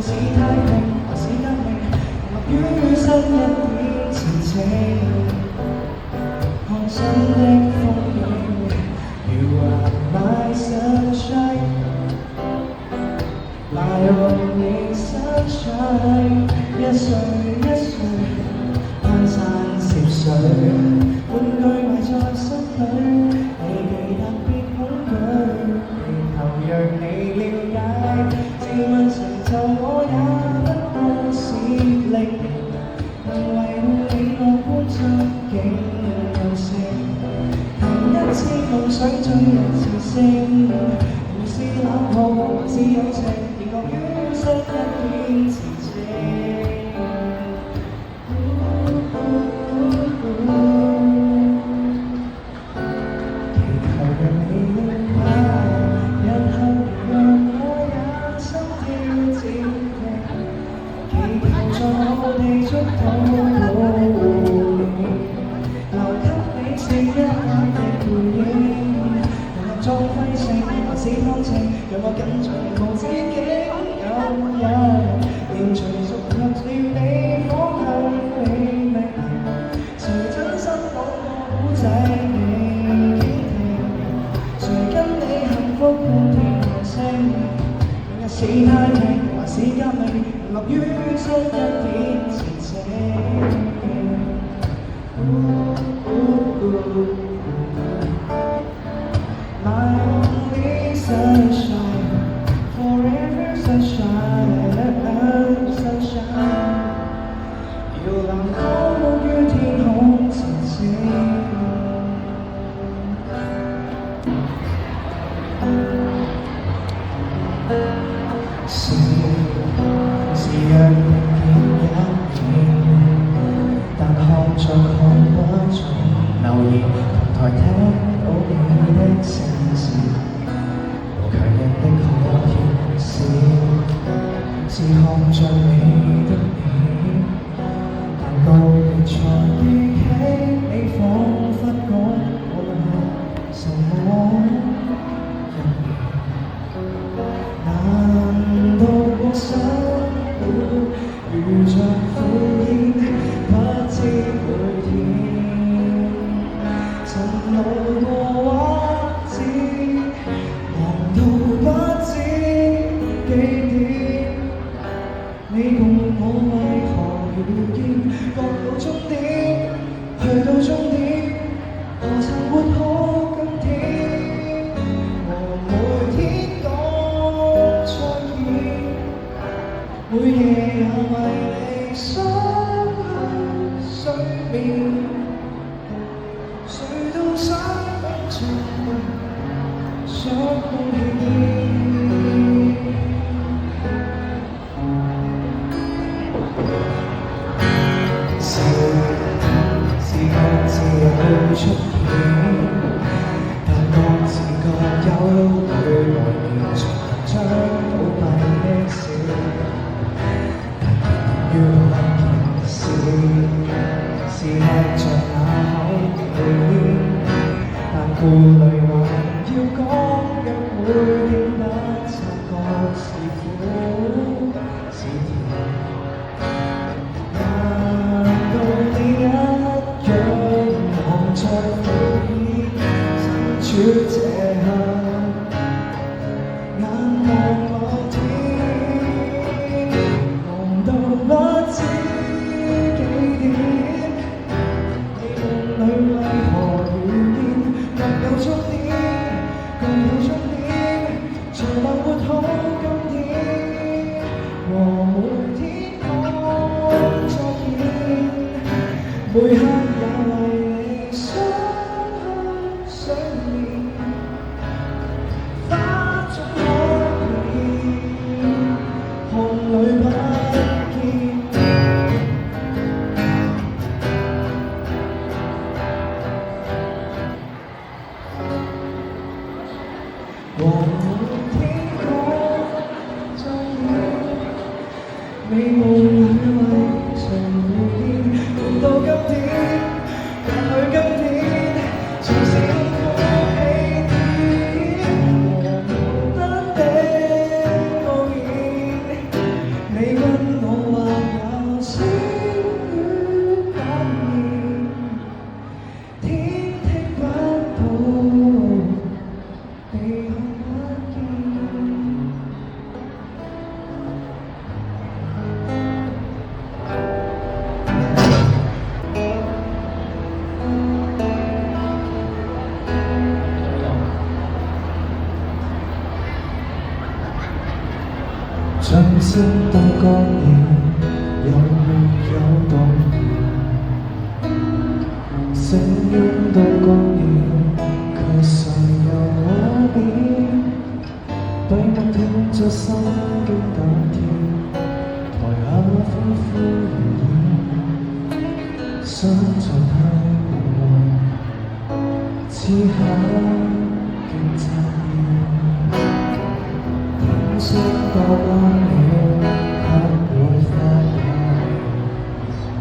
是太平還是革命，落於新一點前程。看新的風景 You are my sunshine My only sunshine 一歲一歲攀山涉水，玩具埋在心裏，你記得別恐懼，然後讓你了解，自問成就我也不過是零，能維護你樂觀憧憬任性，談一次夢想追一次星，無是冷酷還是友情，仍樂於新一片前程。裝揮性還是偷情，讓我緊隨無止境。有日連隨逐入了你方向你明，誰真心講個故仔你傾聽，誰跟你幸福歡天和聲，明日是太平還是革命，落於新一點前程。My only sunshine, forever sunshine, sunshine。搖籃高於天空前程，是讓平片一片，但看着看不盡留言，台聽到你的聲線。強人的可以是看着你的臉，但到你才記起，你彷彿講過什麼一年。難道我生活如像苦煙，不知每天曾路過畫紙，忙到不知幾點，你共我為何遇見，各到終點，去到終點，何曾活好今天，和每天講再見，每夜也為你想去睡眠，誰都想放縱，想空氣。是各自有出現，但各自各有淚來源，從將倒閉的笑，但要兩件事，是吃着那口氣，但顧慮還要講，若會變得察覺是苦是甜。在苦意身處這刻，眼望我天，忙到不知幾點，你夢裏為何遇見，各有終點，各有終點，才能活好今天，和每天講再見，每刻也為美夢裏為誰遇見，共到今天，隔去今天，從是痛苦起點，和無得的傲然，你掌聲都乾了，有沒有動搖？聲音都乾了，卻誰又可以閉目聽着心驚膽跳？台下歡呼如妖，想再太無謂，此刻竟摘要。天色都光了，黑會發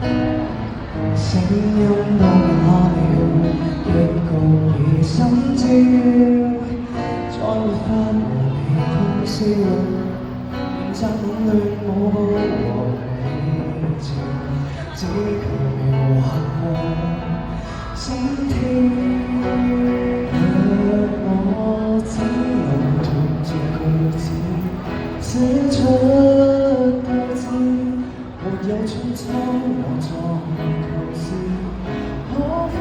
呆，聲音都啞了，亦告已心照，再沒法和你通宵，連雜亂舞步和你照，只求描畫過心跳。若我只有斷絕句子，寫出多字，沒有匆匆我作構思，可否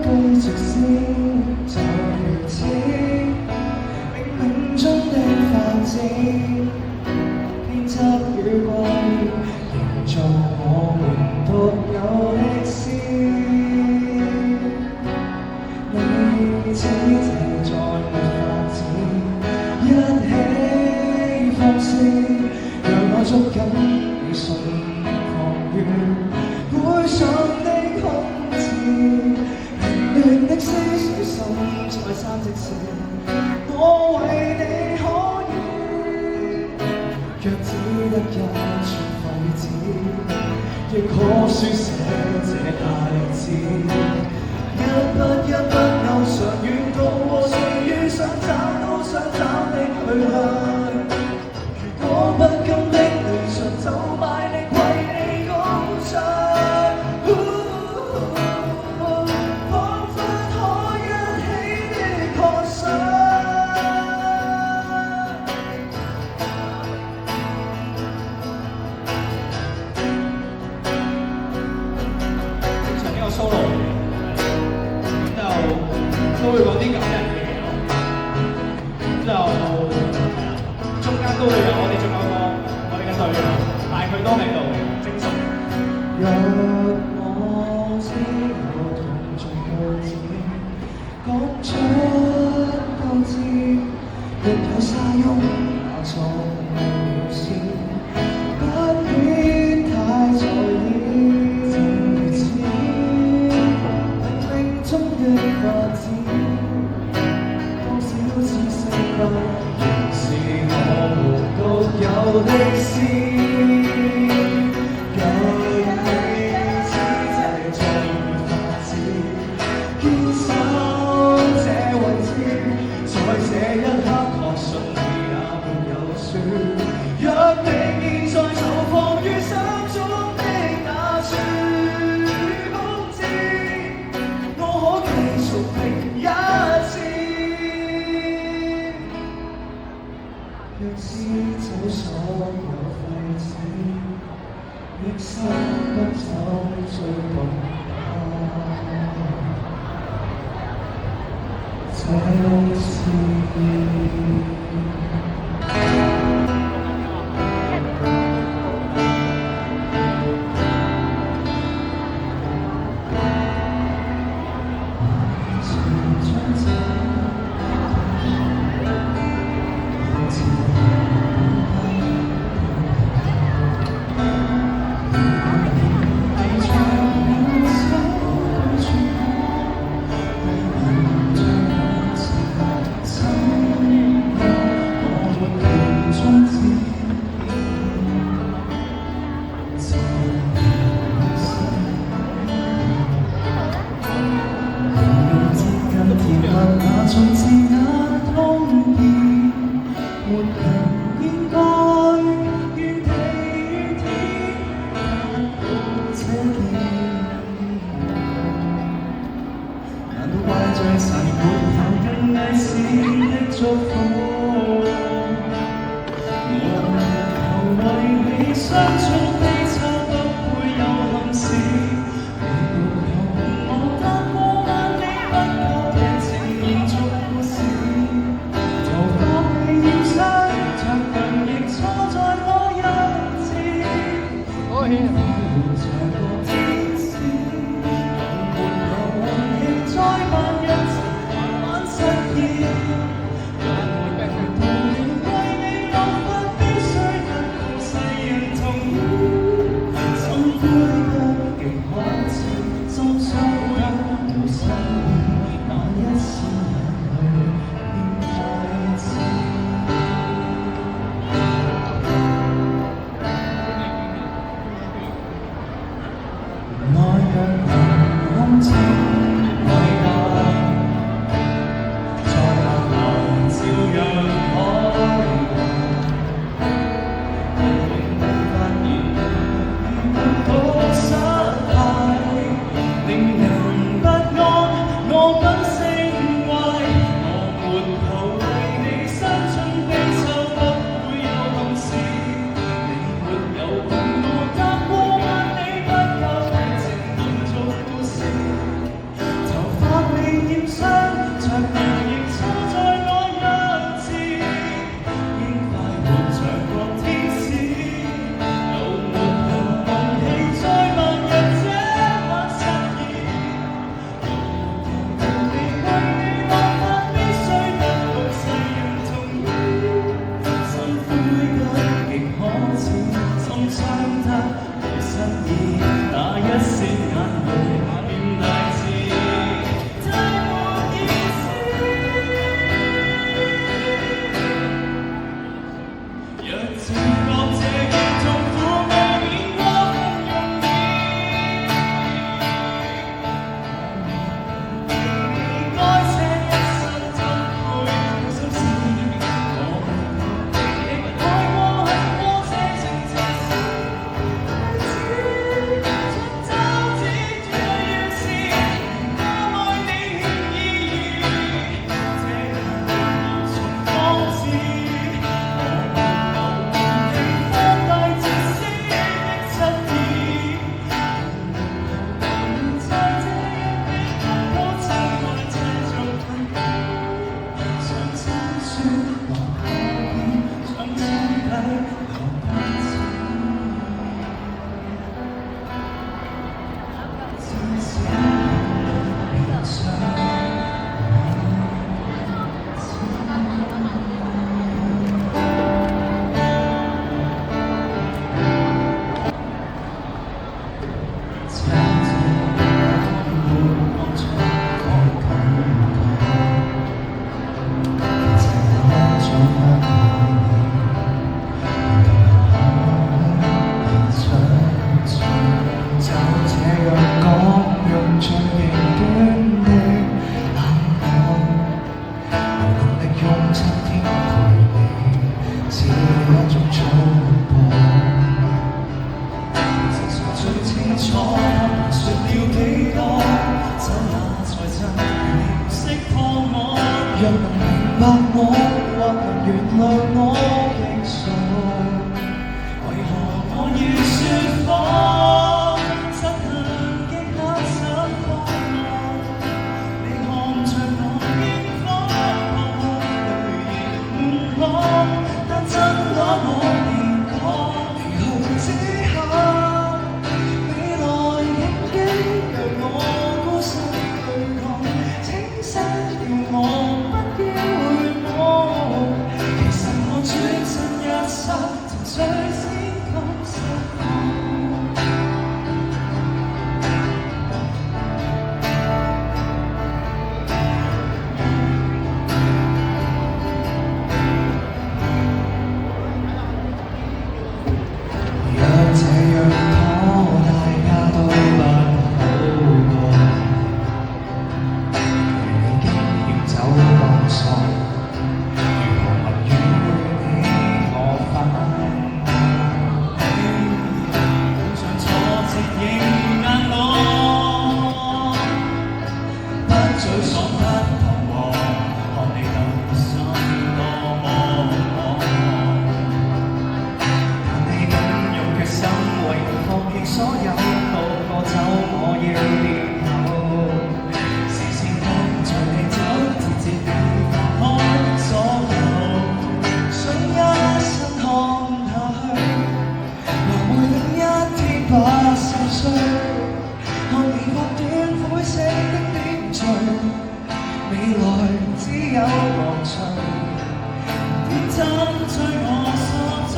繼續先？就如此，冥冥中的發展，編輯與掛念，營造我們獨有歷史。你此際再沒發展，一起放肆，讓我捉緊你信狂願，背上的空字，凌亂的思緒心再三即時，我為你可以，若只得一串廢紙，亦可書寫這大字。一筆一筆勾上遠途和誰遇上找都想找的去向。如果不甘的離場，就賣力為你高唱。彷彿可一起的渴想。唱呢個 solo。都會講啲感人嘅嘢咯，就中間都會有我哋仲有個我哋嘅隊友，但係佢都喺度精神。若我只有同盡句子，講出都知，若有沙翁那錯了先，不必太在意，就如此，冥冥中的發展。仍是我們獨有歷史。若你此際再沒法子，堅守這位置，在這一刻確信你也沒有輸。若你現在就放於心中的那處空置，我可繼續拼一次。若是走所有廢紙，亦收不走最獨這次。從前那通意，沒人應該怨地怨天，得到這件，難道怪罪神沒有更危險的祝福？我求為你相觸的秋不會有憾事。在落下片像身體留不住，至少變相。若能明白我，或能原諒我極傻，為何我要説謊？失衡極難想放下，你看着我煙火淚盈滿腔，但真可我別講，離去之後，未來仍記讓我孤身對抗，請刪掉我。最先感受若這樣拖大家都不好過，已經要走講錯。所有路過走，我要掉頭。視線跟着你走，節節地放開所有，想一生看下去，來回另一天80歲，看你發短灰色的點綴，未來只有樂趣，天真催我所追。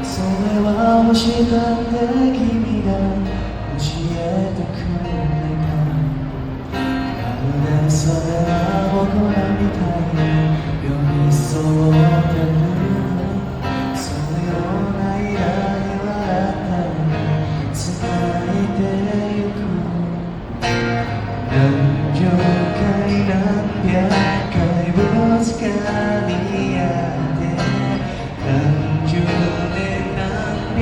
それは星だって君が教えてくれた。まるでそれは僕らみたいに寄り添ってる。それを間に笑ったり繋いでゆく。何十回何百回ぶつかり合って何十年何百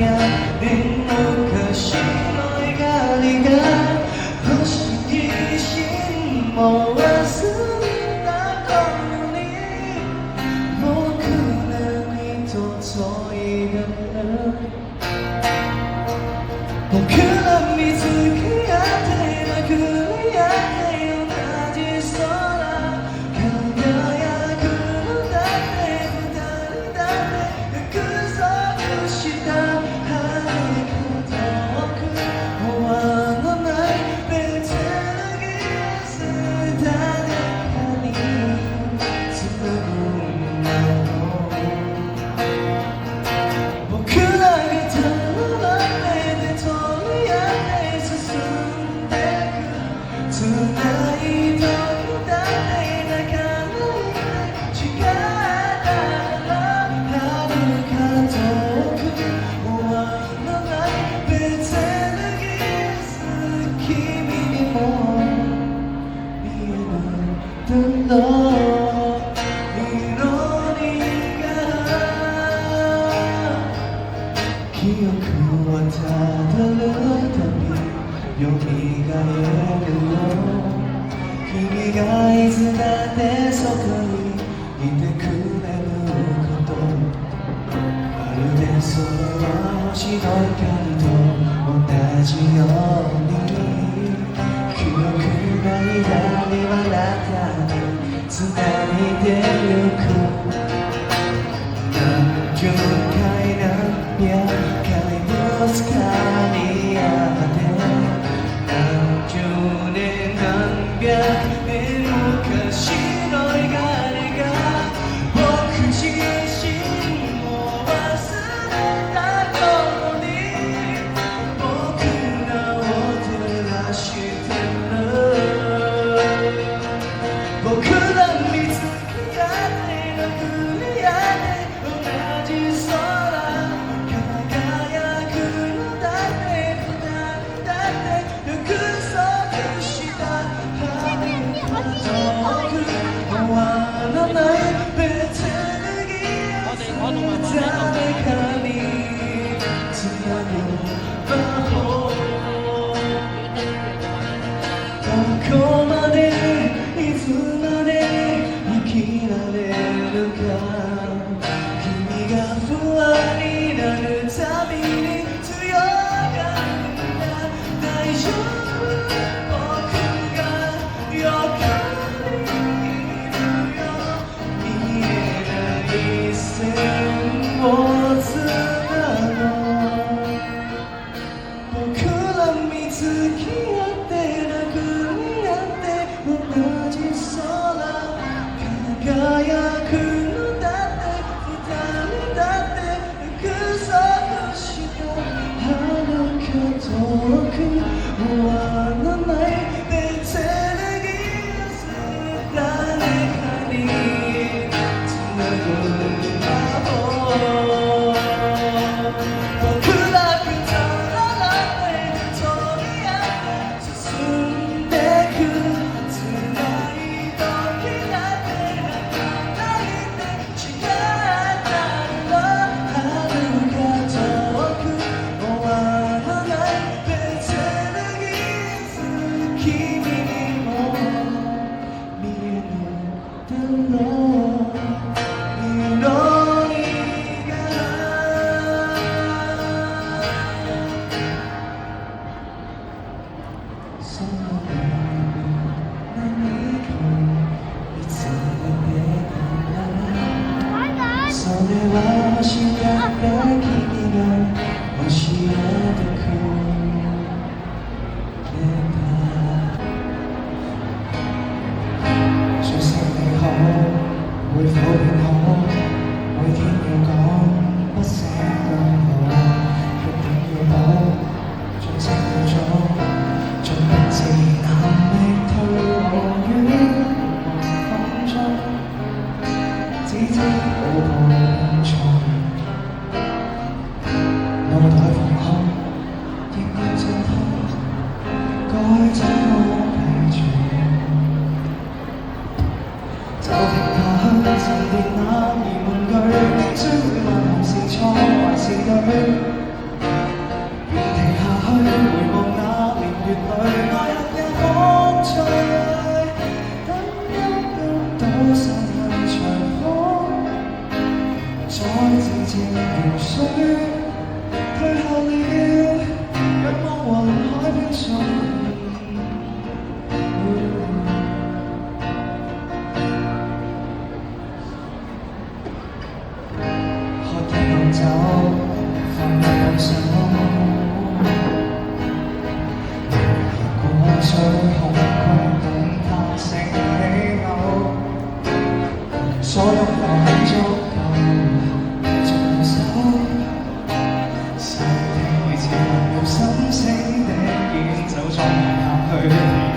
年昔の僕ら見つけ合って殴り合って同じ空輝くのだって二人だって約束した遥か遠く終わらない別の季節誰かに紡ぐんだろう僕らがただ目で取り合って進んでく繋いどくだって泣かないで違ったら遥か遠く終わらない別の季節君にも見えないだろう色にが記憶はたどるたびよみがえるよ君がいつだってそこにいてくれることまるでそれは星の光と同じように記憶が間に笑ったり繋いでゆく何十回何百回ぶつかり合って何十年何百年昔の光が僕自身も忘れた頃に僕らを照らしてる僕ら見つけ合って殴り合って同じ空輝くのだって二人だって約束した遥か遠く終わらない別の季節誰かに繋ぐ魔法どこまでいつまで生きられるか君が不安になるたびに強がるんだ大丈夫僕が横にいるよ見えない線をつなごう僕ら見つけ合って殴り合って同じ空輝くのだって二人だって約束した遥か遠く終わらない別の季節誰かに繋ぐ魔法僕ら二人だって取り合って進んでく繋いどきだって泣かないで違ったら遥か遠く終わらない別の季了心死的演奏，從下去。